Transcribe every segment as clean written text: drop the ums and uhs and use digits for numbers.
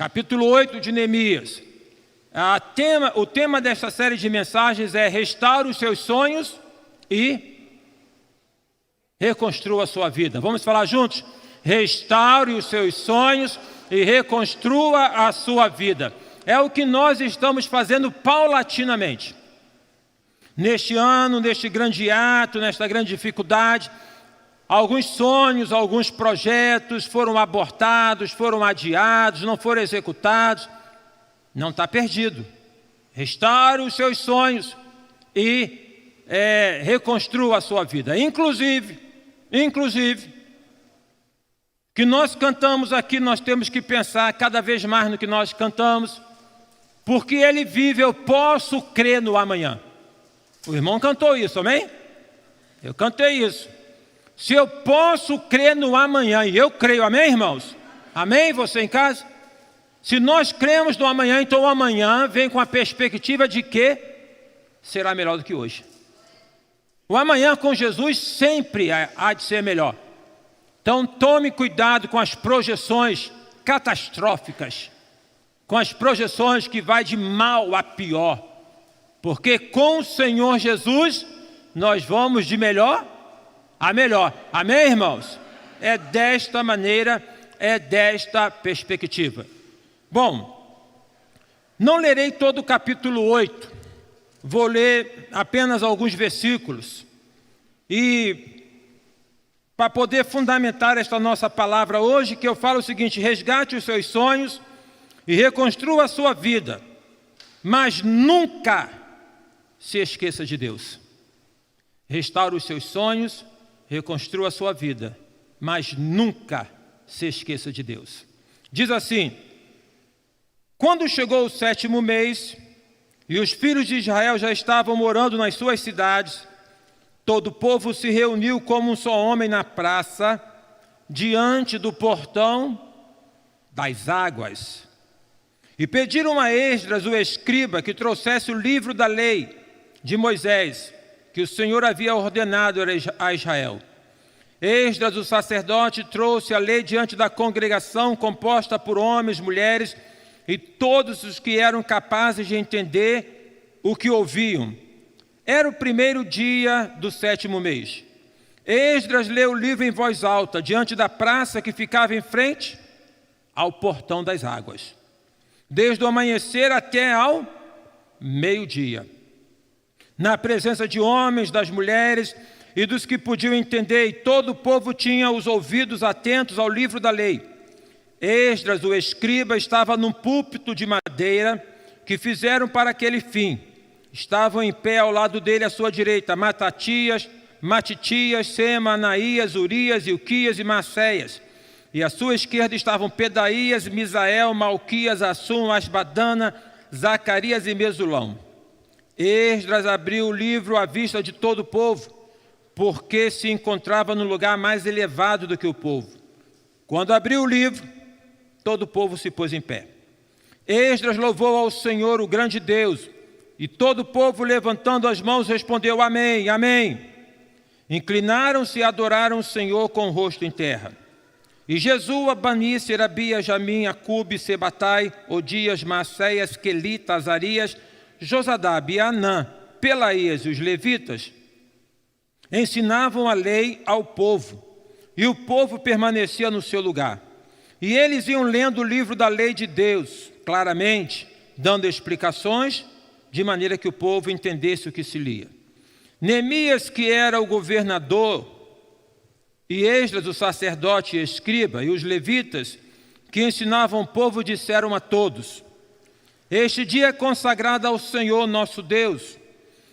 capítulo 8 de Neemias. O tema desta série de mensagens é restaure os seus sonhos e reconstrua a sua vida. Vamos falar juntos? Restaure os seus sonhos e reconstrua a sua vida. É o que nós estamos fazendo paulatinamente. Neste ano, neste grande ato, nesta grande dificuldade, alguns sonhos, alguns projetos foram abortados, foram adiados, não foram executados. Não está perdido. Restaure os seus sonhos e reconstrua a sua vida. Inclusive, que nós cantamos aqui, nós temos que pensar cada vez mais no que nós cantamos, porque Ele vive, eu posso crer no amanhã. O irmão cantou isso, amém? Eu cantei isso. Se eu posso crer no amanhã, e eu creio, amém, irmãos? Amém, você em casa? Se nós cremos no amanhã, então o amanhã vem com a perspectiva de que será melhor do que hoje. O amanhã com Jesus sempre há de ser melhor. Então tome cuidado com as projeções catastróficas, com as projeções que vai de mal a pior. Porque com o Senhor Jesus, nós vamos de melhor a melhor. Amém, irmãos? É desta maneira, é desta perspectiva. Bom, não lerei todo o capítulo 8, vou ler apenas alguns versículos. E para poder fundamentar esta nossa palavra hoje, que eu falo o seguinte: resgate os seus sonhos e reconstrua a sua vida, mas nunca se esqueça de Deus. Restaure os seus sonhos, reconstrua a sua vida, mas nunca se esqueça de Deus. Diz assim: quando chegou o 7º mês, e os filhos de Israel já estavam morando nas suas cidades, todo o povo se reuniu como um só homem na praça, diante do portão das águas. E pediram a Esdras, o escriba, que trouxesse o livro da lei de Moisés, que o Senhor havia ordenado a Israel. Esdras, o sacerdote, trouxe a lei diante da congregação, composta por homens, mulheres e todos os que eram capazes de entender o que ouviam. Era o 1º dia do 7º mês. Esdras leu o livro em voz alta, diante da praça que ficava em frente ao portão das águas, desde o amanhecer até ao meio-dia, na presença de homens, das mulheres e dos que podiam entender, e todo o povo tinha os ouvidos atentos ao livro da lei. Esdras, o escriba, estava num púlpito de madeira que fizeram para aquele fim. Estavam em pé ao lado dele à sua direita Matatias, Sema, Anaías, Urias, Ilquias e Maceias. E à sua esquerda estavam Pedaías, Misael, Malquias, Assum, Asbadana, Zacarias e Mesulão. Esdras abriu o livro à vista de todo o povo, porque se encontrava no lugar mais elevado do que o povo. Quando abriu o livro, todo o povo se pôs em pé. Esdras louvou ao Senhor, o grande Deus, e todo o povo, levantando as mãos, respondeu: amém, amém. Inclinaram-se e adoraram o Senhor com o rosto em terra. E Jesua, Bani, Serabia, Jamim, Acube, Sebatai, Odias, Maceias, Quelita, Azarias, Josadabe e Anã, Pelaías e os levitas ensinavam a lei ao povo, e o povo permanecia no seu lugar. E eles iam lendo o livro da lei de Deus, claramente, dando explicações, de maneira que o povo entendesse o que se lia. Neemias, que era o governador, e Esdras, o sacerdote e escriba, e os levitas, que ensinavam o povo, disseram a todos: este dia é consagrado ao Senhor nosso Deus,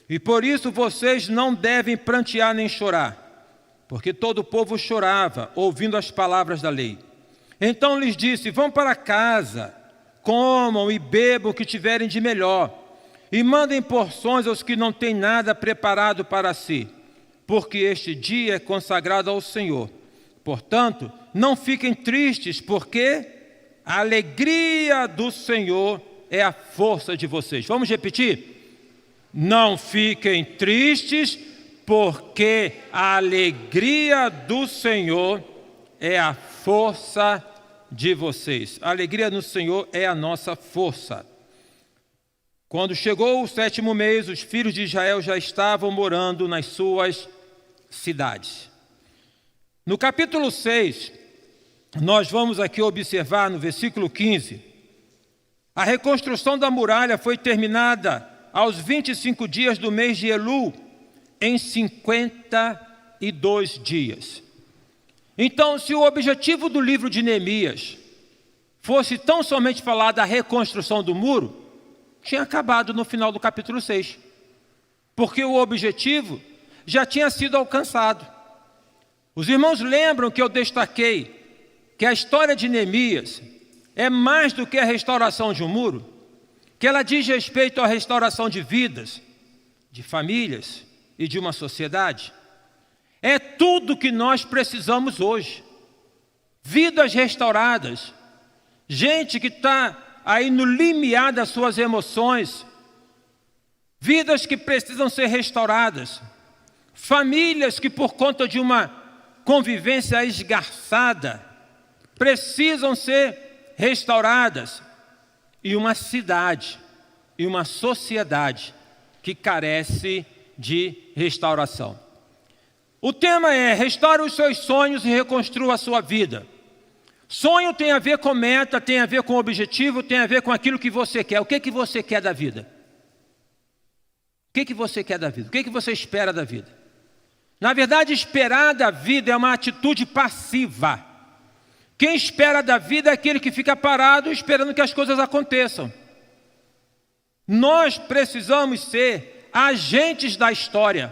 e por isso vocês não devem prantear nem chorar, porque todo o povo chorava, ouvindo as palavras da lei. Então lhes disse: vão para casa, comam e bebam o que tiverem de melhor, e mandem porções aos que não têm nada preparado para si, porque este dia é consagrado ao Senhor. Portanto, não fiquem tristes, porque a alegria do Senhor é a força de vocês. Vamos repetir? Não fiquem tristes, porque a alegria do Senhor é a força de vocês. A alegria no Senhor é a nossa força. Quando chegou o 7º mês, os filhos de Israel já estavam morando nas suas cidades. No capítulo 6, nós vamos aqui observar no versículo 15, a reconstrução da muralha foi terminada aos 25 dias do mês de Elul, em 52 dias. Então, se o objetivo do livro de Neemias fosse tão somente falar da reconstrução do muro, tinha acabado no final do capítulo 6. Porque o objetivo já tinha sido alcançado. Os irmãos lembram que eu destaquei que a história de Neemias é mais do que a restauração de um muro, que ela diz respeito à restauração de vidas, de famílias e de uma sociedade. É tudo que nós precisamos hoje. Vidas restauradas, gente que está aí no limiar das suas emoções, vidas que precisam ser restauradas, famílias que por conta de uma convivência esgarçada precisam ser restauradas, e uma cidade e uma sociedade que carece de restauração. O tema é: restaure os seus sonhos e reconstrua a sua vida. Sonho tem a ver com meta, tem a ver com objetivo, tem a ver com aquilo que você quer. O que você quer da vida? O que você quer da vida? O que você espera da vida? Na verdade, esperar da vida é uma atitude passiva. Quem espera da vida é aquele que fica parado esperando que as coisas aconteçam. Nós precisamos ser agentes da história,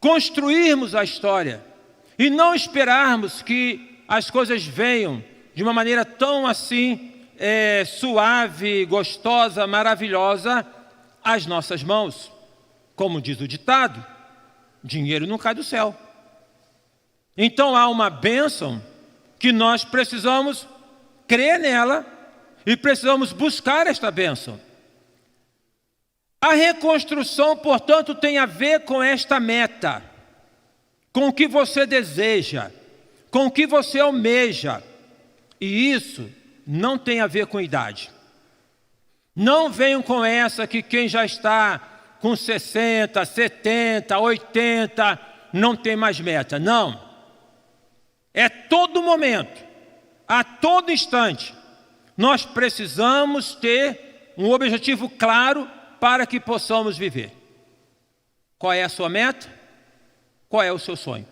construirmos a história e não esperarmos que as coisas venham de uma maneira tão assim suave, gostosa, maravilhosa às nossas mãos. Como diz o ditado, dinheiro não cai do céu. Então há uma bênção que nós precisamos crer nela e precisamos buscar esta bênção. A reconstrução, portanto, tem a ver com esta meta, com o que você deseja, com o que você almeja. E isso não tem a ver com idade. Não venham com essa que quem já está com 60, 70, 80, não tem mais meta. Não. É todo momento, a todo instante, nós precisamos ter um objetivo claro para que possamos viver. Qual é a sua meta? Qual é o seu sonho?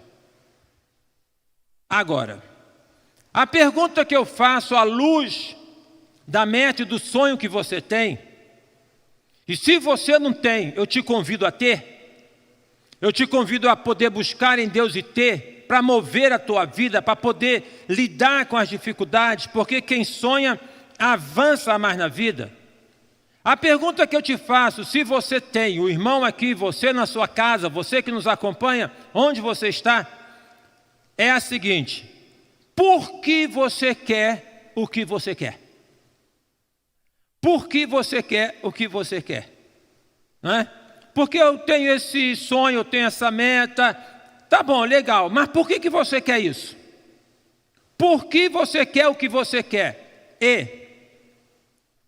Agora, a pergunta que eu faço à luz da meta e do sonho que você tem, e se você não tem, eu te convido a ter, eu te convido a poder buscar em Deus e ter, para mover a tua vida, para poder lidar com as dificuldades, porque quem sonha avança mais na vida. A pergunta que eu te faço, se você tem, o irmão aqui, você na sua casa, você que nos acompanha, onde você está, é a seguinte: por que você quer o que você quer? Por que você quer o que você quer? Não é? Porque eu tenho esse sonho, eu tenho essa meta. Tá bom, legal, mas por que você quer isso? Por que você quer o que você quer? E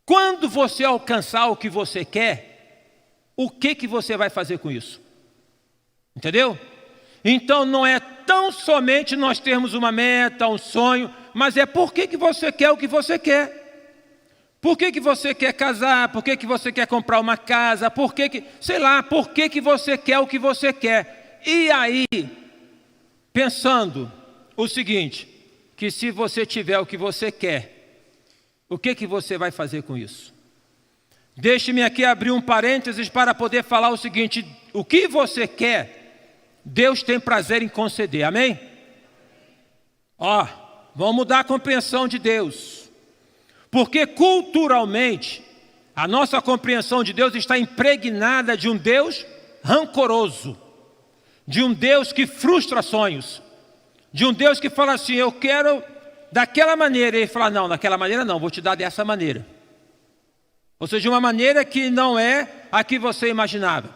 quando você alcançar o que você quer, o que você vai fazer com isso? Entendeu? Então não é tão somente nós termos uma meta, um sonho, mas é por que você quer o que você quer. Por que você quer casar? Por que você quer comprar uma casa? Por que você quer o que você quer? E aí, pensando o seguinte, que se você tiver o que você quer, o que você vai fazer com isso? Deixe-me aqui abrir um parênteses para poder falar o seguinte: o que você quer, Deus tem prazer em conceder, amém? Vamos mudar a compreensão de Deus, porque culturalmente a nossa compreensão de Deus está impregnada de um Deus rancoroso, de um Deus que frustra sonhos, de um Deus que fala assim: eu quero daquela maneira, e ele fala: não, daquela maneira não, vou te dar dessa maneira. Ou seja, uma maneira que não é a que você imaginava.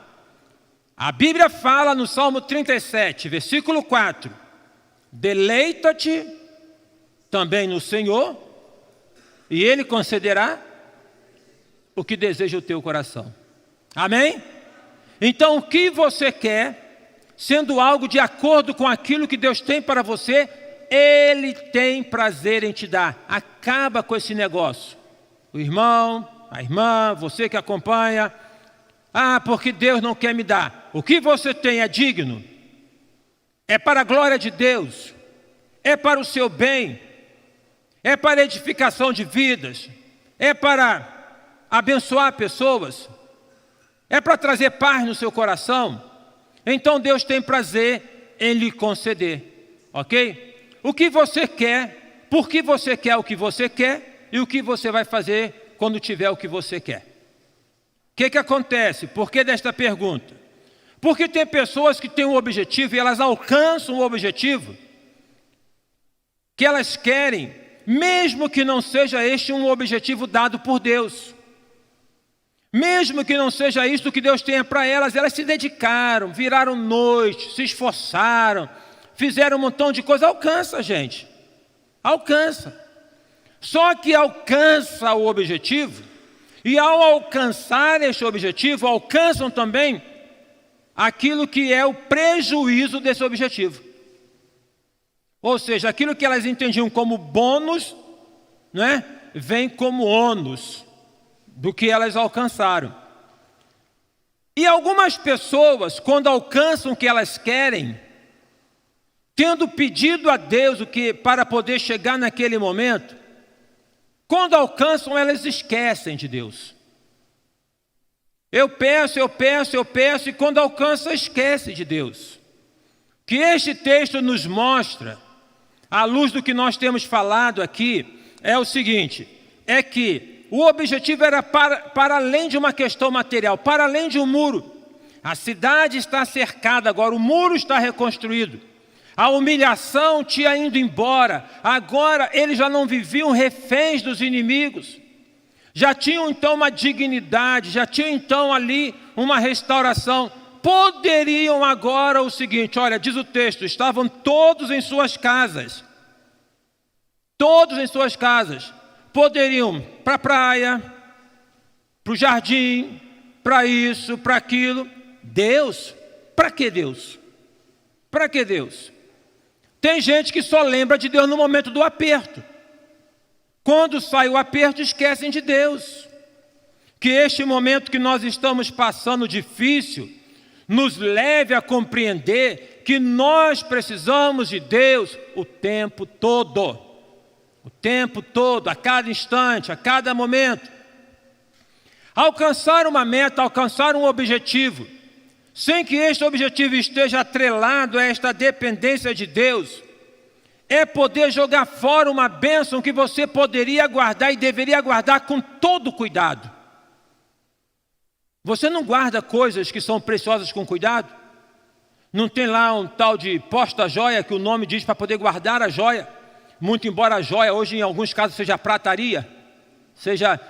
A Bíblia fala no Salmo 37, versículo 4: deleita-te também no Senhor, e Ele concederá o que deseja o teu coração. Amém? Então, o que você quer, sendo algo de acordo com aquilo que Deus tem para você, Ele tem prazer em te dar. Acaba com esse negócio. O irmão, a irmã, você que acompanha, porque Deus não quer me dar. O que você tem é digno, é para a glória de Deus, é para o seu bem, é para a edificação de vidas, é para abençoar pessoas, é para trazer paz no seu coração. Então Deus tem prazer em lhe conceder, ok? O que você quer, por que você quer o que você quer e o que você vai fazer quando tiver o que você quer. O que acontece? Por que desta pergunta? Porque tem pessoas que têm um objetivo e elas alcançam o objetivo que elas querem, mesmo que não seja este um objetivo dado por Deus. Mesmo que não seja isso que Deus tenha para elas, elas se dedicaram, viraram noite, se esforçaram, fizeram um montão de coisa. Alcança, gente. Alcança. Só que alcança o objetivo, e ao alcançar este objetivo, alcançam também aquilo que é o prejuízo desse objetivo. Ou seja, aquilo que elas entendiam como bônus, né, vem como ônus do que elas alcançaram. E algumas pessoas, quando alcançam o que elas querem, tendo pedido a Deus o que para poder chegar naquele momento, quando alcançam, elas esquecem de Deus. Eu peço, e quando alcança, esquece de Deus. Que este texto nos mostra, à luz do que nós temos falado aqui, é o seguinte, é que o objetivo era para além de uma questão material, para além de um muro. A cidade está cercada agora, o muro está reconstruído. A humilhação tinha ido embora. Agora eles já não viviam reféns dos inimigos. Já tinham então uma dignidade, já tinham então ali uma restauração. Poderiam agora o seguinte, olha, diz o texto, estavam todos em suas casas. Todos em suas casas. Poderiam para a praia, para o jardim, para isso, para aquilo. Deus? Para que Deus? Para que Deus? Tem gente que só lembra de Deus no momento do aperto. Quando sai o aperto, esquecem de Deus. Que este momento que nós estamos passando difícil, nos leve a compreender que nós precisamos de Deus o tempo todo. O tempo todo, a cada instante, a cada momento. Alcançar uma meta, alcançar um objetivo, sem que este objetivo esteja atrelado a esta dependência de Deus, é poder jogar fora uma bênção que você poderia guardar e deveria guardar com todo cuidado. Você não guarda coisas que são preciosas com cuidado? Não tem lá um tal de posta-joia que o nome diz para poder guardar a joia? Muito embora a joia hoje em alguns casos seja prataria,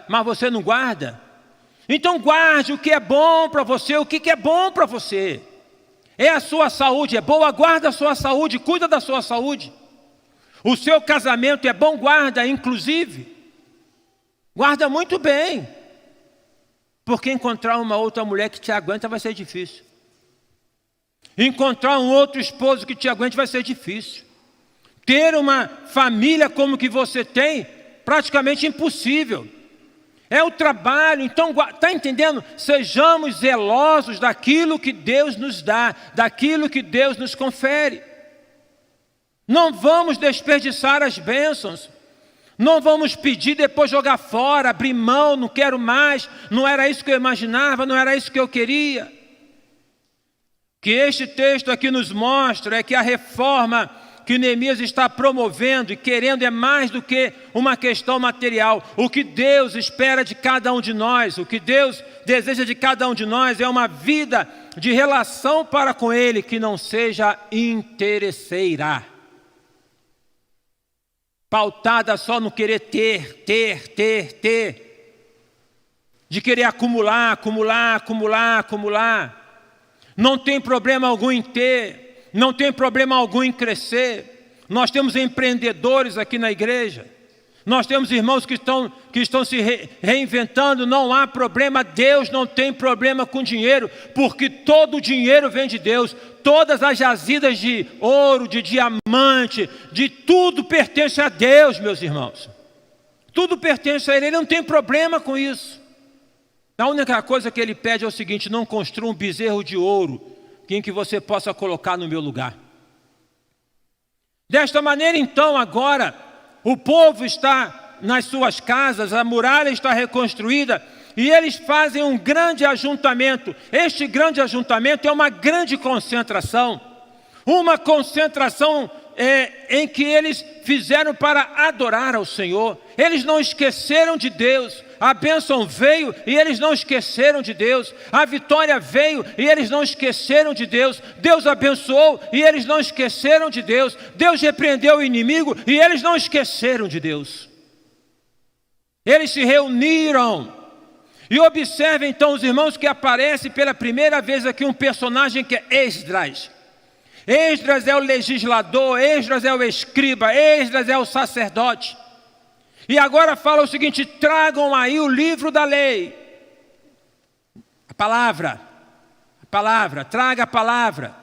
mas você não guarda. Então guarde o que é bom para você, o que é bom para você. É a sua saúde, é boa, guarda a sua saúde, cuida da sua saúde. O seu casamento é bom, guarda, inclusive. Guarda muito bem. Porque encontrar uma outra mulher que te aguenta vai ser difícil. Encontrar um outro esposo que te aguente vai ser difícil. Ter uma família como que você tem, praticamente impossível. É o trabalho, então, está entendendo? Sejamos zelosos daquilo que Deus nos dá, daquilo que Deus nos confere. Não vamos desperdiçar as bênçãos. Não vamos pedir depois jogar fora, abrir mão, não quero mais, não era isso que eu imaginava, não era isso que eu queria. O que este texto aqui nos mostra é que a reforma que Neemias está promovendo e querendo é mais do que uma questão material. O que Deus espera de cada um de nós, o que Deus deseja de cada um de nós é uma vida de relação para com Ele que não seja interesseira. Pautada só no querer ter. De querer acumular. Não tem problema algum em ter. Não tem problema algum em crescer. Nós temos empreendedores aqui na igreja. Nós temos irmãos que estão se reinventando. Não há problema, Deus não tem problema com dinheiro, porque todo o dinheiro vem de Deus. Todas as jazidas de ouro, de diamante, de tudo pertence a Deus, meus irmãos. Tudo pertence a Ele, Ele não tem problema com isso. A única coisa que Ele pede é o seguinte: não construa um bezerro de ouro em que você possa colocar no meu lugar. Desta maneira, então, agora, o povo está nas suas casas, a muralha está reconstruída e eles fazem um grande ajuntamento. Este grande ajuntamento é uma grande concentração. Uma concentração em que eles fizeram para adorar ao Senhor. Eles não esqueceram de Deus. A bênção veio e eles não esqueceram de Deus. A vitória veio e eles não esqueceram de Deus. Deus abençoou e eles não esqueceram de Deus. Deus repreendeu o inimigo e eles não esqueceram de Deus. Eles se reuniram. E observe então, os irmãos, que aparece pela primeira vez aqui um personagem que é Esdras. Esdras é o legislador, Esdras é o escriba, Esdras é o sacerdote. E agora fala o seguinte: tragam aí o livro da lei. A palavra, traga a palavra.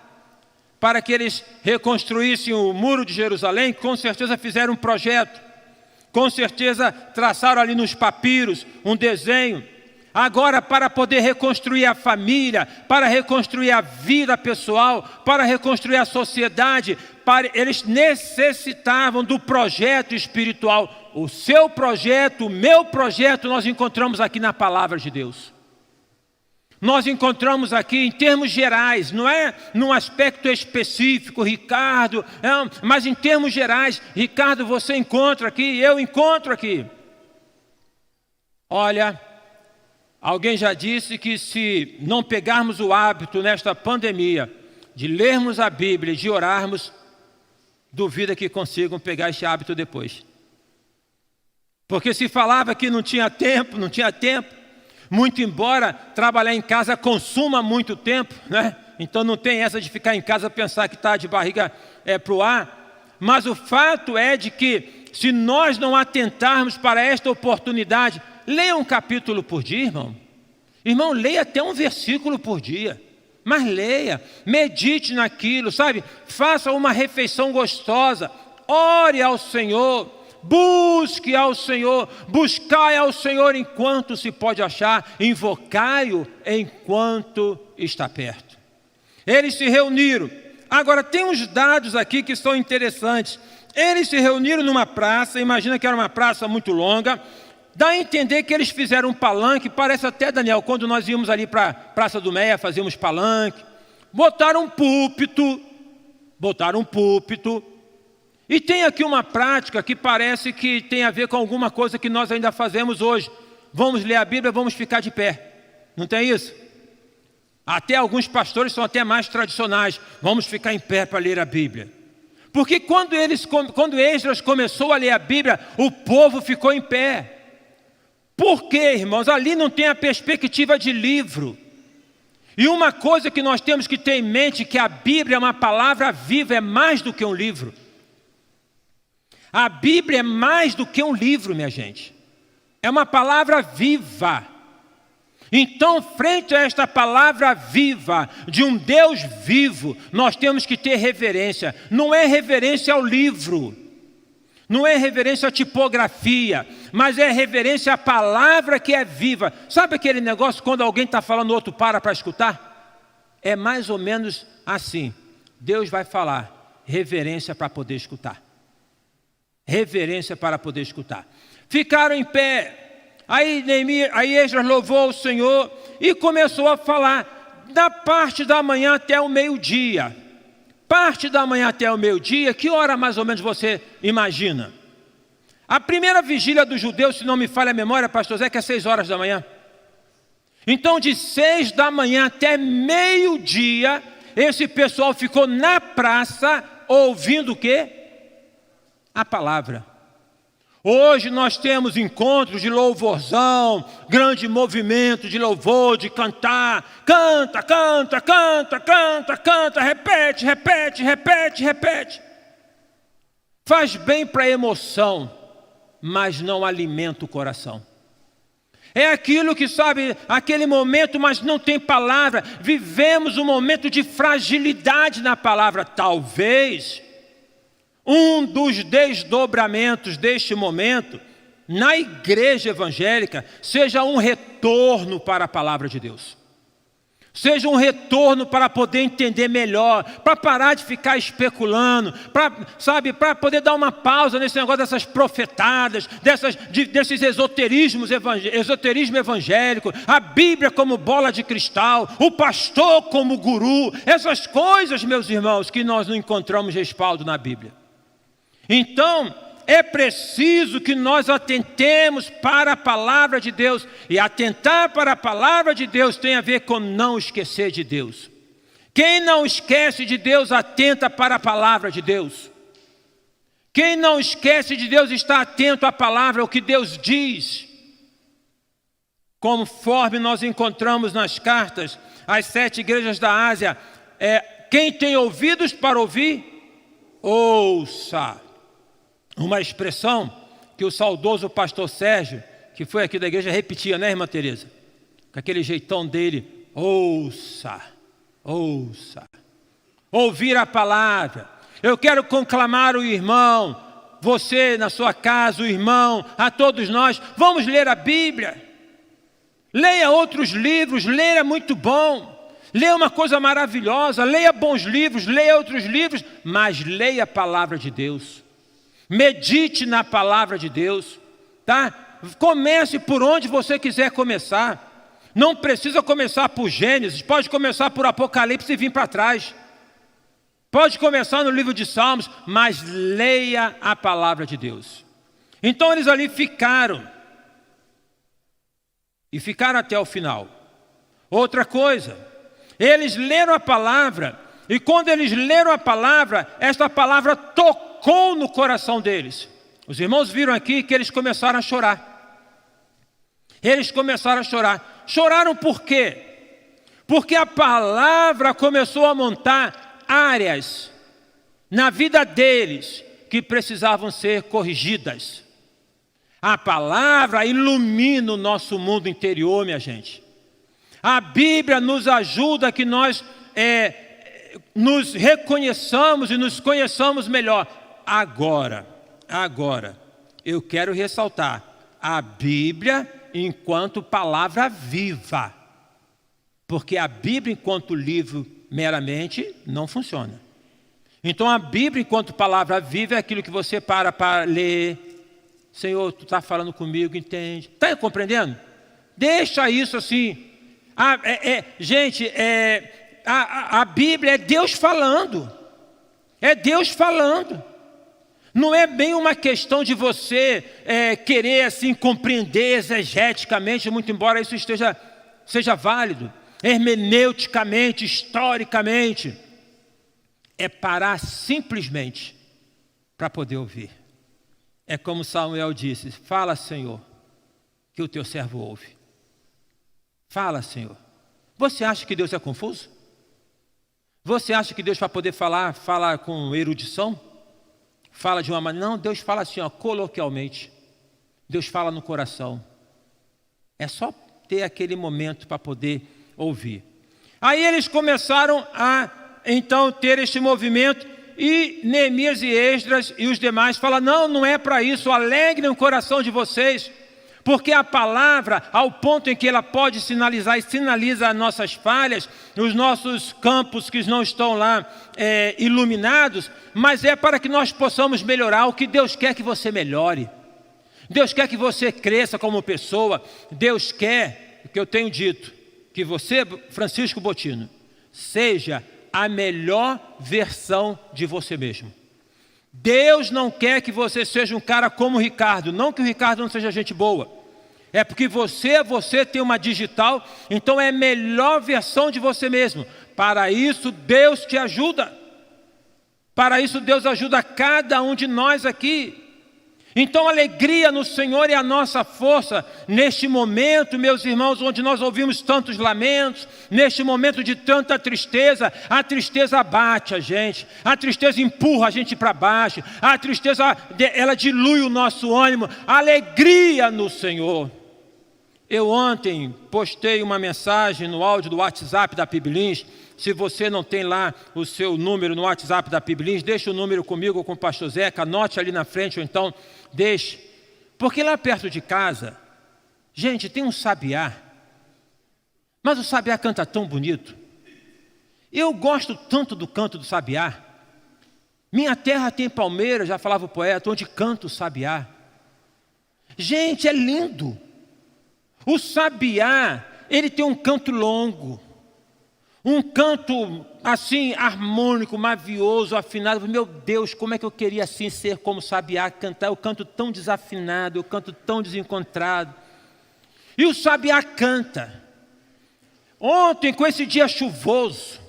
Para que eles reconstruíssem o muro de Jerusalém, com certeza fizeram um projeto. Com certeza traçaram ali nos papiros um desenho. Agora, para poder reconstruir a família, para reconstruir a vida pessoal, para reconstruir a sociedade, eles necessitavam do projeto espiritual. O seu projeto, o meu projeto, nós encontramos aqui na palavra de Deus. Nós encontramos aqui em termos gerais, não é num aspecto específico, Ricardo, mas em termos gerais. Ricardo, você encontra aqui, eu encontro aqui. Olha, alguém já disse que se não pegarmos o hábito nesta pandemia de lermos a Bíblia e de orarmos, duvida que consigam pegar este hábito depois. Porque se falava que não tinha tempo, muito embora trabalhar em casa consuma muito tempo, né? Então não tem essa de ficar em casa pensar que está de barriga para o ar. Mas o fato é de que se nós não atentarmos para esta oportunidade, leia um capítulo por dia, irmão. Irmão, leia até um versículo por dia. Mas leia, medite naquilo, sabe? Faça uma refeição gostosa. Ore ao Senhor. Busque ao Senhor. Buscai ao Senhor enquanto se pode achar. Invocai-o enquanto está perto. Eles se reuniram. Agora, tem uns dados aqui que são interessantes. Eles se reuniram numa praça. Imagina que era uma praça muito longa. Dá a entender que eles fizeram um palanque, parece até, Daniel, quando nós íamos ali para a Praça do Meia, fazíamos palanque. Botaram um púlpito. E tem aqui uma prática que parece que tem a ver com alguma coisa que nós ainda fazemos hoje. Vamos ler a Bíblia, vamos ficar de pé. Não tem isso? Até alguns pastores são até mais tradicionais. Vamos ficar em pé para ler a Bíblia. Porque quando Esdras começou a ler a Bíblia, o povo ficou em pé. Por quê, irmãos? Ali não tem a perspectiva de livro. E uma coisa que nós temos que ter em mente, que a Bíblia é uma palavra viva, é mais do que um livro. A Bíblia é mais do que um livro, minha gente. É uma palavra viva. Então, frente a esta palavra viva, de um Deus vivo, nós temos que ter reverência. Não é reverência ao livro. Não é reverência à tipografia, mas é reverência à palavra que é viva. Sabe aquele negócio quando alguém está falando, o outro para escutar? É mais ou menos assim. Deus vai falar, reverência para poder escutar. Reverência para poder escutar. Ficaram em pé. Aí Esdras louvou o Senhor e começou a falar da parte da manhã até o meio-dia. Parte da manhã até o meio-dia, que hora mais ou menos você imagina? A primeira vigília dos judeus, se não me falha a memória, pastor Zé, que é 6 horas da manhã. Então, de 6 da manhã até meio-dia, esse pessoal ficou na praça, ouvindo o quê? A palavra. Hoje nós temos encontros de louvorzão, grande movimento de louvor, de cantar. Canta, canta, repete. Faz bem para a emoção, mas não alimenta o coração. É aquilo que, sabe, aquele momento, mas não tem palavra. Vivemos um momento de fragilidade na palavra. Talvez um dos desdobramentos deste momento, na igreja evangélica, seja um retorno para a palavra de Deus. Seja um retorno para poder entender melhor, para parar de ficar especulando, para poder dar uma pausa nesse negócio dessas profetadas, desses esoterismo evangélico, a Bíblia como bola de cristal, o pastor como guru, essas coisas, meus irmãos, que nós não encontramos respaldo na Bíblia. Então, é preciso que nós atentemos para a palavra de Deus. E atentar para a palavra de Deus tem a ver com não esquecer de Deus. Quem não esquece de Deus, atenta para a palavra de Deus. Quem não esquece de Deus, está atento à palavra, ao que Deus diz. Conforme nós encontramos nas cartas, às 7 igrejas da Ásia, quem tem ouvidos para ouvir, ouça. Uma expressão que o saudoso pastor Sérgio, que foi aqui da igreja, repetia, né, irmã Teresa? Com aquele jeitão dele, ouça, ouça. Ouvir a palavra. Eu quero conclamar o irmão, você na sua casa, o irmão, a todos nós, vamos ler a Bíblia. Leia outros livros, ler é muito bom. Leia uma coisa maravilhosa, leia bons livros, leia outros livros, mas leia a palavra de Deus. Medite na palavra de Deus, tá? Comece por onde você quiser começar. Não precisa começar por Gênesis, pode começar por Apocalipse e vir para trás. Pode começar no livro de Salmos, mas leia a palavra de Deus. Então eles ali ficaram. E ficaram até o final. Outra coisa, eles leram a palavra, e quando eles leram a palavra, esta palavra tocou no coração deles. Os irmãos viram aqui que eles começaram a chorar. Eles começaram a chorar. Choraram por quê? Porque a palavra começou a montar áreas na vida deles que precisavam ser corrigidas. A palavra ilumina o nosso mundo interior, minha gente. A Bíblia nos ajuda que nós nos reconheçamos e nos conheçamos melhor. Agora, eu quero ressaltar, a Bíblia enquanto palavra viva, porque a Bíblia enquanto livro meramente não funciona. Então a Bíblia enquanto palavra viva é aquilo que você para ler, Senhor, tu está falando comigo, entende? Está compreendendo? Deixa isso assim, gente, a Bíblia é Deus falando, Não é bem uma questão de você querer assim compreender exegeticamente, muito embora isso seja válido, hermeneuticamente, historicamente. É parar simplesmente para poder ouvir. É como Samuel disse, fala, Senhor, que o teu servo ouve. Fala, Senhor. Você acha que Deus é confuso? Você acha que Deus, para poder falar, fala com erudição? Fala de uma maneira... Não, Deus fala assim, coloquialmente. Deus fala no coração. É só ter aquele momento para poder ouvir. Aí eles começaram a, então, ter este movimento. E Neemias e Esdras e os demais falam, não é para isso. Alegrem o coração de vocês. Porque a palavra, ao ponto em que ela pode sinalizar e sinaliza as nossas falhas, os nossos campos que não estão lá iluminados, mas é para que nós possamos melhorar o que Deus quer que você melhore. Deus quer que você cresça como pessoa. Deus quer, o que eu tenho dito, que você, Francisco Bottino, seja a melhor versão de você mesmo. Deus não quer que você seja um cara como o Ricardo. Não que o Ricardo não seja gente boa. É porque você tem uma digital, então é a melhor versão de você mesmo. Para isso Deus te ajuda. Para isso Deus ajuda cada um de nós aqui. Então, alegria no Senhor é a nossa força. Neste momento, meus irmãos, onde nós ouvimos tantos lamentos, neste momento de tanta tristeza, a tristeza abate a gente, a tristeza empurra a gente para baixo, a tristeza, ela dilui o nosso ânimo. Alegria no Senhor. Eu ontem postei uma mensagem no áudio do WhatsApp da Piblins. Se você não tem lá o seu número no WhatsApp da Piblins, deixa o número comigo ou com o pastor Zeca, anote ali na frente ou então deixe. Porque lá perto de casa, gente, tem um sabiá. Mas o sabiá canta tão bonito. Eu gosto tanto do canto do sabiá. Minha terra tem palmeira, já falava o poeta, onde canta o sabiá. Gente, é lindo. O sabiá, ele tem um canto longo. Um canto assim, harmônico, mavioso, afinado. Meu Deus, como é que eu queria assim ser como sabiá, cantar. Eu canto tão desafinado, eu canto tão desencontrado. E o sabiá canta. Ontem, com esse dia chuvoso,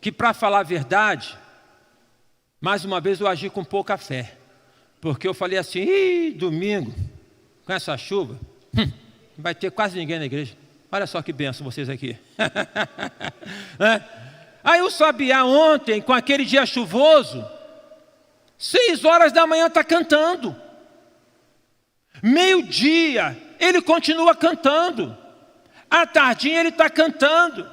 que para falar a verdade, mais uma vez eu agi com pouca fé. Porque eu falei assim, domingo, com essa chuva, não vai ter quase ninguém na igreja. Olha só que benção vocês aqui. Aí o sabiá ontem, com aquele dia chuvoso, 6 horas da manhã está cantando. Meio-dia, ele continua cantando. À tardinha ele está cantando.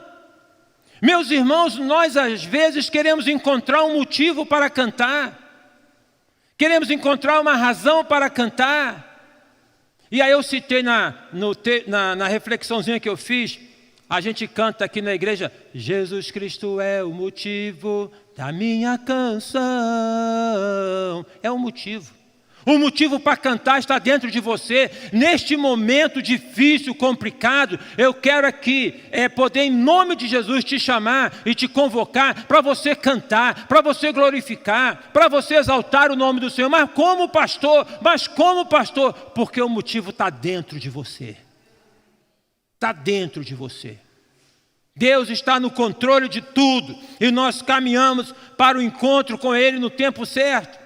Meus irmãos, nós às vezes queremos encontrar um motivo para cantar. Queremos encontrar uma razão para cantar. E aí eu citei na reflexãozinha que eu fiz, a gente canta aqui na igreja, Jesus Cristo é o motivo da minha canção. É o motivo. O motivo para cantar está dentro de você. Neste momento difícil, complicado, eu quero aqui poder em nome de Jesus te chamar e te convocar para você cantar, para você glorificar, para você exaltar o nome do Senhor. Mas como pastor? Porque o motivo está dentro de você. Está dentro de você. Deus está no controle de tudo e nós caminhamos para o encontro com Ele no tempo certo.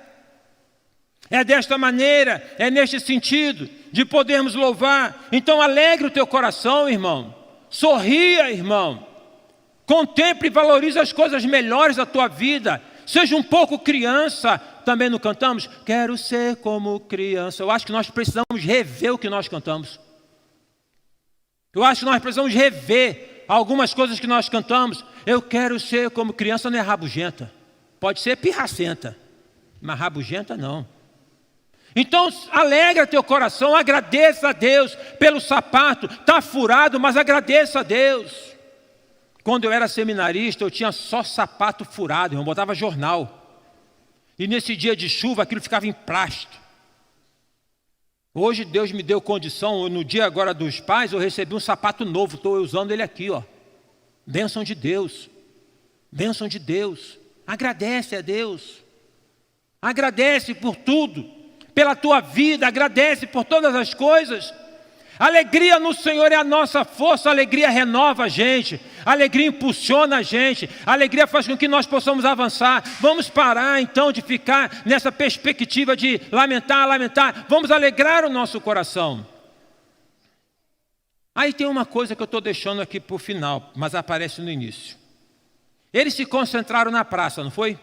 É desta maneira, é neste sentido de podermos louvar. Então alegre o teu coração, irmão. Sorria, irmão. Contemple e valorize as coisas melhores da tua vida. Seja um pouco criança. Também não cantamos? Quero ser como criança. Eu acho que nós precisamos rever o que nós cantamos. Eu acho que nós precisamos rever algumas coisas que nós cantamos. Eu quero ser como criança, não é rabugenta. Pode ser pirracenta, mas rabugenta não. Então, alegra teu coração, agradeça a Deus pelo sapato, está furado, mas agradeça a Deus. Quando eu era seminarista, eu tinha só sapato furado, eu botava jornal. E nesse dia de chuva, aquilo ficava em plástico. Hoje Deus me deu condição, no dia agora dos pais, eu recebi um sapato novo, estou usando ele aqui, ó. Bênção de Deus, bênção de Deus. Agradece a Deus, agradece por tudo. Pela tua vida, agradece por todas as coisas. Alegria no Senhor é a nossa força, a alegria renova a gente, a alegria impulsiona a gente, a alegria faz com que nós possamos avançar. Vamos parar então de ficar nessa perspectiva de lamentar, vamos alegrar o nosso coração. Aí tem uma coisa que eu estou deixando aqui para o final, mas aparece no início. Eles se concentraram na praça, não foi?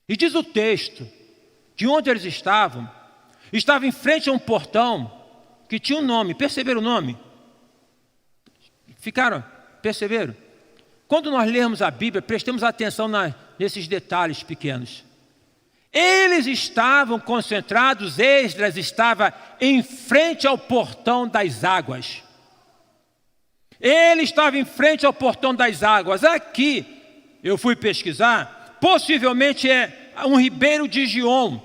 E diz o texto, de onde eles estavam, estava em frente a um portão que tinha um nome. Perceberam o nome? Perceberam? Quando nós lermos a Bíblia, prestemos atenção nesses detalhes pequenos. Eles estavam concentrados, Esdras estava em frente ao portão das águas. Ele estava em frente ao portão das águas. Aqui, eu fui pesquisar, possivelmente é um ribeiro de Gion,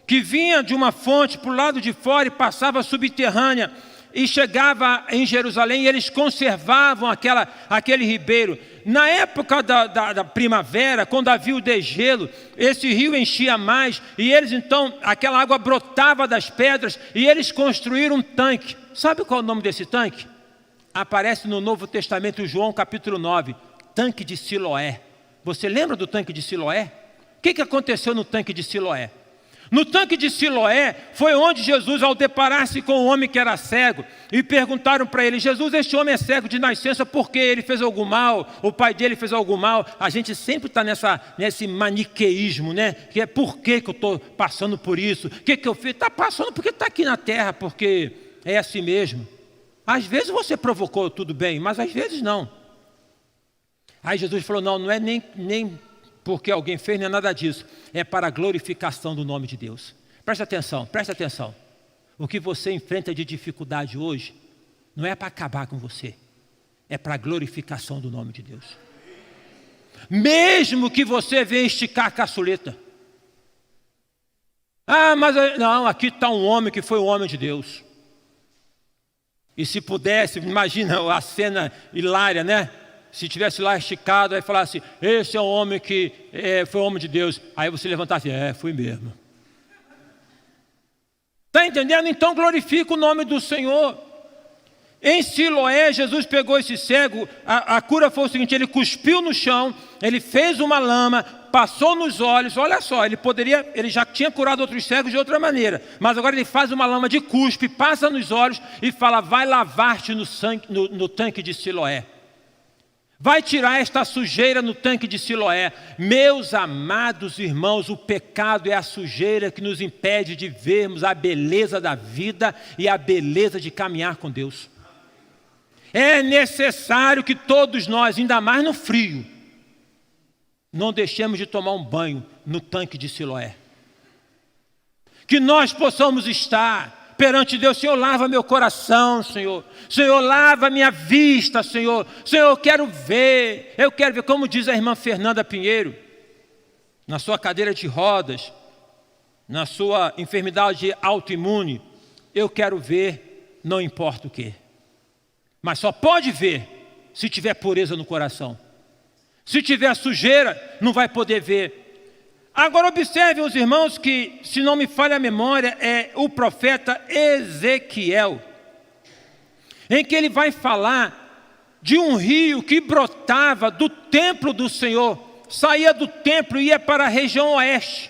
que vinha de uma fonte para o lado de fora e passava subterrânea e chegava em Jerusalém, e eles conservavam aquele ribeiro. Na época da primavera, quando havia o degelo, esse rio enchia mais, e eles então, aquela água brotava das pedras, e eles construíram um tanque. Sabe qual é o nome desse tanque? Aparece no Novo Testamento, João capítulo 9, tanque de Siloé. Você lembra do tanque de Siloé? O que aconteceu no tanque de Siloé? No tanque de Siloé foi onde Jesus, ao deparar-se com o homem que era cego, e perguntaram para ele: Jesus, este homem é cego de nascença porque ele fez algum mal, o pai dele fez algum mal. A gente sempre está nesse maniqueísmo, né? Que é por que eu estou passando por isso? O que eu fiz? Está passando porque está aqui na terra, porque é assim mesmo. Às vezes você provocou, tudo bem, mas às vezes não. Aí Jesus falou: não é nem porque alguém fez, nem é nada disso. É para a glorificação do nome de Deus. Presta atenção, presta atenção. O que você enfrenta de dificuldade hoje, não é para acabar com você. É para a glorificação do nome de Deus. Mesmo que você venha esticar a caçuleta. Mas não, aqui está um homem que foi um homem de Deus. E se pudesse, imagina a cena hilária, né? Se tivesse lá esticado, aí falasse: esse é um homem que foi um homem de Deus. Aí você levantasse: fui mesmo. Está entendendo? Então glorifica o nome do Senhor. Em Siloé, Jesus pegou esse cego. A cura foi o seguinte: ele cuspiu no chão, ele fez uma lama, passou nos olhos. Olha só, ele já tinha curado outros cegos de outra maneira, mas agora ele faz uma lama de cuspe, passa nos olhos e fala: vai lavar-te no tanque de Siloé. Vai tirar esta sujeira no tanque de Siloé. Meus amados irmãos, o pecado é a sujeira que nos impede de vermos a beleza da vida e a beleza de caminhar com Deus. É necessário que todos nós, ainda mais no frio, não deixemos de tomar um banho no tanque de Siloé. Que nós possamos estar perante Deus: Senhor, lava meu coração, Senhor. Senhor, lava minha vista, Senhor. Senhor, eu quero ver, como diz a irmã Fernanda Pinheiro, na sua cadeira de rodas, na sua enfermidade autoimune: eu quero ver, não importa o quê. Mas só pode ver se tiver pureza no coração. Se tiver sujeira, não vai poder ver. Agora observem os irmãos que, se não me falha a memória, é o profeta Ezequiel, em que ele vai falar de um rio que brotava do templo do Senhor, saía do templo e ia para a região oeste.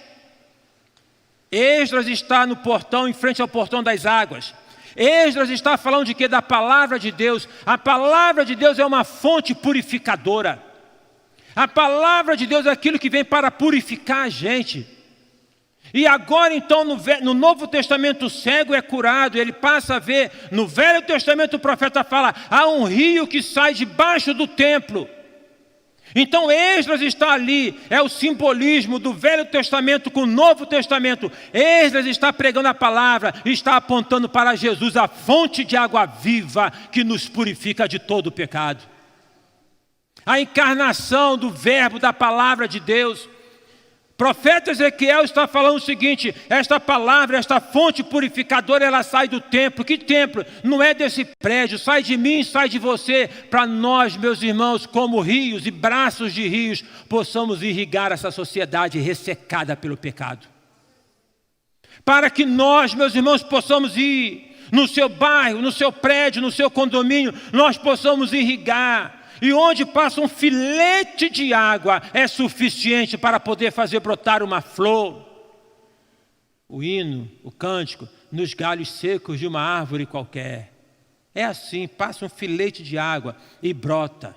Esdras está no portão, em frente ao portão das águas. Esdras está falando de quê? Da palavra de Deus. A palavra de Deus é uma fonte purificadora. A palavra de Deus é aquilo que vem para purificar a gente. E agora então no Novo Testamento o cego é curado, ele passa a ver. No Velho Testamento o profeta fala: há um rio que sai debaixo do templo. Então Esdras está ali, é o simbolismo do Velho Testamento com o Novo Testamento. Esdras está pregando a palavra, está apontando para Jesus, a fonte de água viva que nos purifica de todo o pecado. A encarnação do verbo, da palavra de Deus. O profeta Ezequiel está falando o seguinte: esta palavra, esta fonte purificadora, ela sai do templo. Que templo? Não é desse prédio, sai de mim, sai de você, para nós, meus irmãos, como rios e braços de rios, possamos irrigar essa sociedade ressecada pelo pecado. Para que nós, meus irmãos, possamos ir no seu bairro, no seu prédio, no seu condomínio, nós possamos irrigar. E onde passa um filete de água é suficiente para poder fazer brotar uma flor. O hino, o cântico, nos galhos secos de uma árvore qualquer. É assim, passa um filete de água e brota.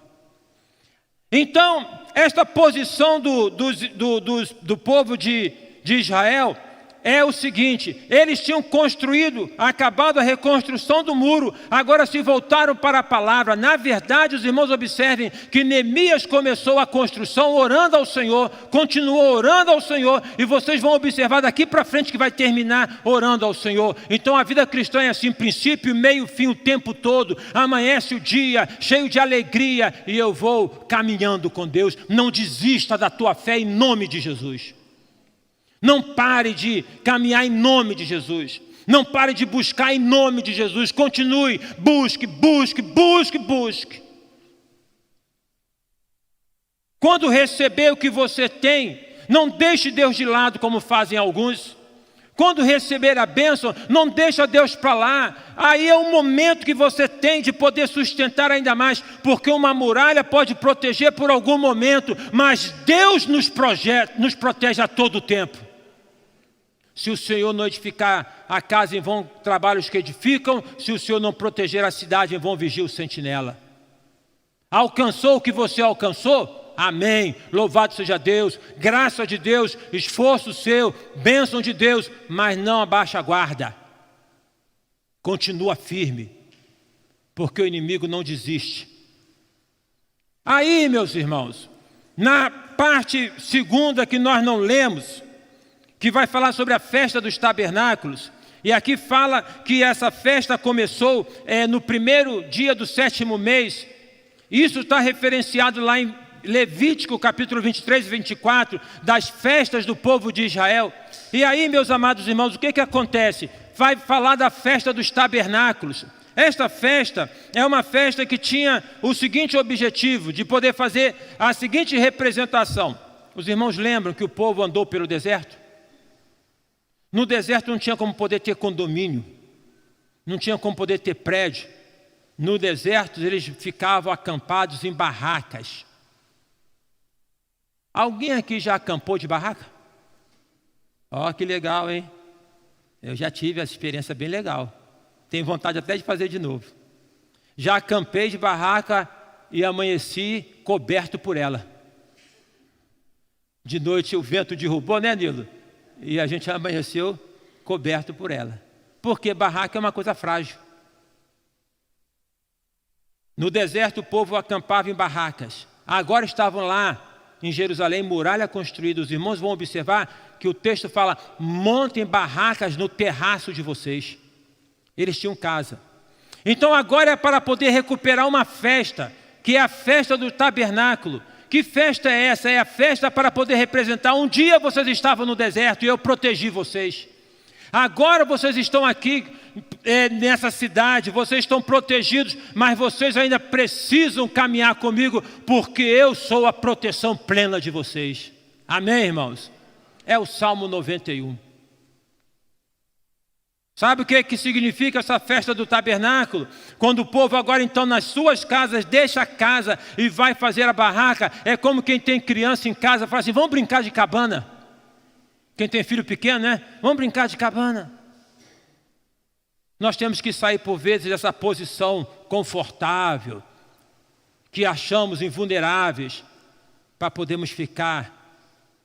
Então, esta posição do povo de Israel é o seguinte: eles tinham construído, acabado a reconstrução do muro, agora se voltaram para a palavra. Na verdade, os irmãos observem que Neemias começou a construção orando ao Senhor, continuou orando ao Senhor, e vocês vão observar daqui para frente que vai terminar orando ao Senhor. Então a vida cristã é assim: princípio, meio, fim, o tempo todo. Amanhece o dia cheio de alegria e eu vou caminhando com Deus. Não desista da tua fé em nome de Jesus. Não pare de caminhar em nome de Jesus. Não pare de buscar em nome de Jesus. Continue, busque, busque, busque, busque. Quando receber o que você tem, não deixe Deus de lado como fazem alguns. Quando receber a bênção, não deixa Deus para lá. Aí é o momento que você tem de poder sustentar ainda mais, porque uma muralha pode proteger por algum momento, mas Deus nos protege a todo tempo. Se o Senhor não edificar a casa, em vão trabalham os que edificam. Se o Senhor não proteger a cidade, em vão vigia o sentinela. Alcançou o que você alcançou? Amém. Louvado seja Deus. Graça de Deus, esforço seu, bênção de Deus. Mas não abaixa a guarda. Continua firme. Porque o inimigo não desiste. Aí, meus irmãos, na parte segunda que nós não lemos, que vai falar sobre a festa dos tabernáculos, e aqui fala que essa festa começou no primeiro dia do 7º mês. Isso está referenciado lá em Levítico capítulo 23 e 24, das festas do povo de Israel. E aí, meus amados irmãos, o que acontece? Vai falar da festa dos tabernáculos. Esta festa é uma festa que tinha o seguinte objetivo, de poder fazer a seguinte representação. Os irmãos lembram que o povo andou pelo deserto? No deserto não tinha como poder ter condomínio, não tinha como poder ter prédio. No deserto eles ficavam acampados em barracas. Alguém aqui já acampou de barraca? Ó, que legal, hein? Eu já tive essa experiência bem legal. Tenho vontade até de fazer de novo. Já acampei de barraca e amanheci coberto por ela. De noite o vento derrubou, né, Nilo? E a gente amanheceu coberto por ela. Porque barraca é uma coisa frágil. No deserto o povo acampava em barracas. Agora estavam lá em Jerusalém, muralha construída. Os irmãos vão observar que o texto fala: montem barracas no terraço de vocês. Eles tinham casa. Então agora é para poder recuperar uma festa, que é a festa do tabernáculo. Que festa é essa? É a festa para poder representar: um dia vocês estavam no deserto e eu protegi vocês. Agora vocês estão aqui nessa cidade, vocês estão protegidos, mas vocês ainda precisam caminhar comigo, porque eu sou a proteção plena de vocês. Amém, irmãos? É o Salmo 91. Sabe o que significa essa festa do tabernáculo? Quando o povo agora então nas suas casas deixa a casa e vai fazer a barraca, é como quem tem criança em casa, fala assim: vamos brincar de cabana. Quem tem filho pequeno, né? Vamos brincar de cabana. Nós temos que sair por vezes dessa posição confortável, que achamos invulneráveis, para podermos ficar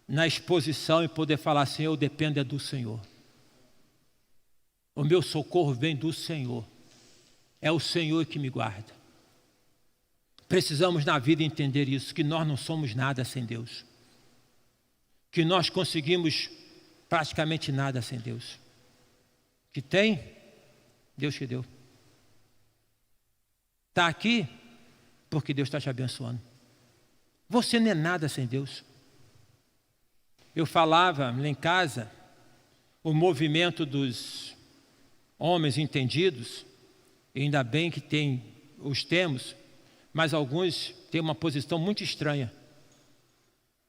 na exposição e poder falar assim: eu dependo do Senhor. O meu socorro vem do Senhor. É o Senhor que me guarda. Precisamos na vida entender isso, que nós não somos nada sem Deus. Que nós conseguimos praticamente nada sem Deus. Que tem, Deus que deu. Está aqui porque Deus está te abençoando. Você não é nada sem Deus. Eu falava lá em casa, o movimento dos homens entendidos, e ainda bem que os temos, mas alguns têm uma posição muito estranha.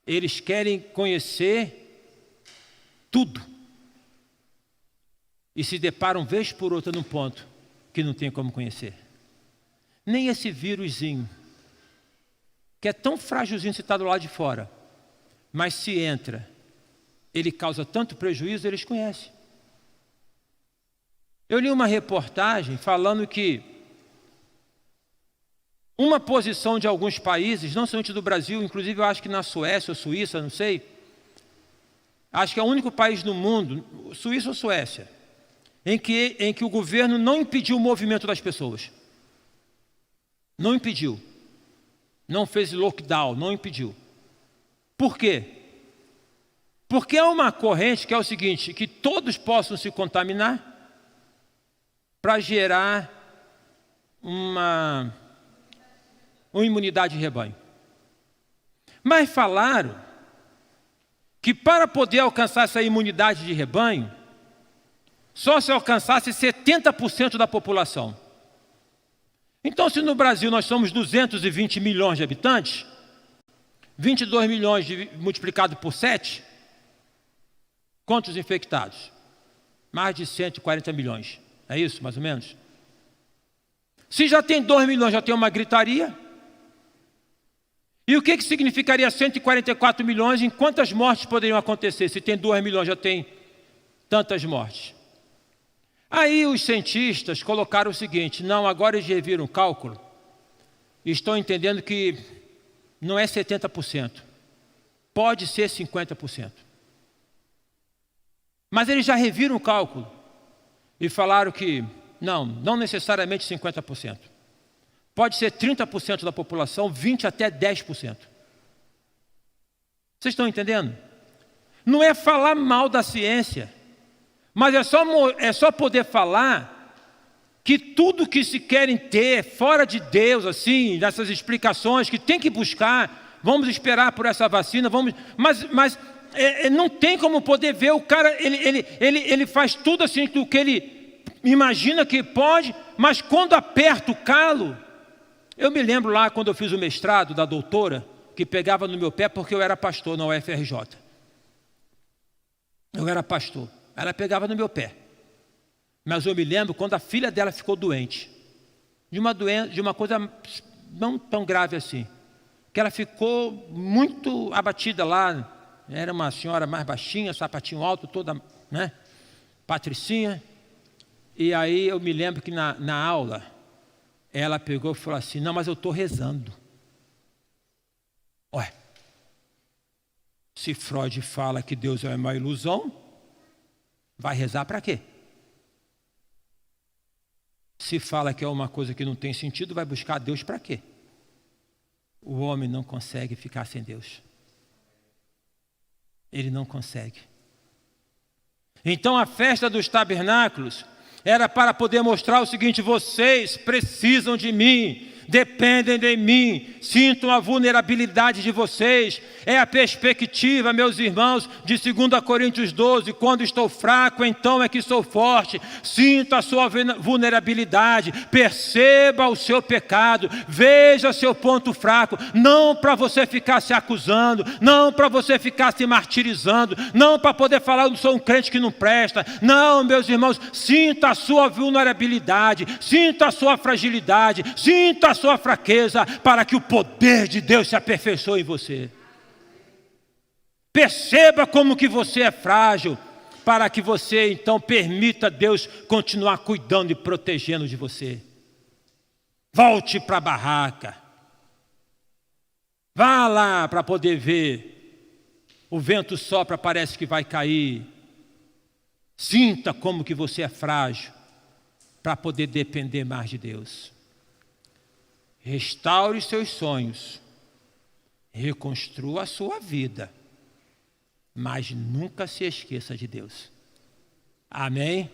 Eles querem conhecer tudo e se deparam vez por outra num ponto que não tem como conhecer. Nem esse vírusinho, que é tão frágilzinho se está do lado de fora, mas se entra, ele causa tanto prejuízo, eles conhecem. Eu li uma reportagem falando que uma posição de alguns países, não somente do Brasil, inclusive eu acho que na Suécia ou Suíça, não sei, acho que é o único país no mundo, Suíça ou Suécia, em que o governo não impediu o movimento das pessoas. Não impediu. Não fez lockdown, não impediu. Por quê? Porque é uma corrente que é o seguinte, que todos possam se contaminar, para gerar uma imunidade de rebanho. Mas falaram que para poder alcançar essa imunidade de rebanho, só se alcançasse 70% da população. Então, se no Brasil nós somos 220 milhões de habitantes, 22 milhões multiplicado por 7, quantos infectados? Mais de 140 milhões. É isso, mais ou menos? Se já tem 2 milhões, já tem uma gritaria. E o que significaria 144 milhões? Em quantas mortes poderiam acontecer? Se tem 2 milhões, já tem tantas mortes. Aí os cientistas colocaram o seguinte: não, agora eles reviram o cálculo e estão entendendo que não é 70%, pode ser 50%. Mas eles já reviram o cálculo e falaram que não necessariamente 50%. Pode ser 30% da população, 20% até 10%. Vocês estão entendendo? Não é falar mal da ciência, mas é só poder falar que tudo que se querem ter fora de Deus, assim, dessas explicações que tem que buscar, vamos esperar por essa vacina, mas não tem como poder ver o cara, ele faz tudo assim do que ele imagina que pode, mas quando aperta o calo, eu me lembro lá quando eu fiz o mestrado da doutora, que pegava no meu pé porque eu era pastor na UFRJ. Eu era pastor, ela pegava no meu pé. Mas eu me lembro quando a filha dela ficou doente, de uma coisa não tão grave assim, que ela ficou muito abatida lá. Era uma senhora mais baixinha, sapatinho alto, toda, né, patricinha. E aí eu me lembro que na aula, ela pegou e falou assim: não, mas eu estou rezando. Ué, se Freud fala que Deus é uma ilusão, vai rezar para quê? Se fala que é uma coisa que não tem sentido, vai buscar Deus para quê? O homem não consegue ficar sem Deus. Ele não consegue. Então a festa dos tabernáculos era para poder mostrar o seguinte: vocês precisam de mim, dependem de mim, sintam a vulnerabilidade de vocês. É a perspectiva, meus irmãos, de 2 Coríntios 12, quando estou fraco, então é que sou forte. Sinta a sua vulnerabilidade, perceba o seu pecado, veja seu ponto fraco, não para você ficar se acusando, não para você ficar se martirizando, não para poder falar: eu sou um crente que não presta. Não, meus irmãos, sinta a sua vulnerabilidade, sinta a sua fragilidade, sinta a sua fraqueza, para que o poder de Deus se aperfeiçoe em você. Perceba como que você é frágil, para que você então permita Deus continuar cuidando e protegendo de você. Volte para a barraca. Vá lá para poder ver. O vento sopra, parece que vai cair. Sinta como que você é frágil, para poder depender mais de Deus. Restaure seus sonhos, reconstrua a sua vida, mas nunca se esqueça de Deus. Amém?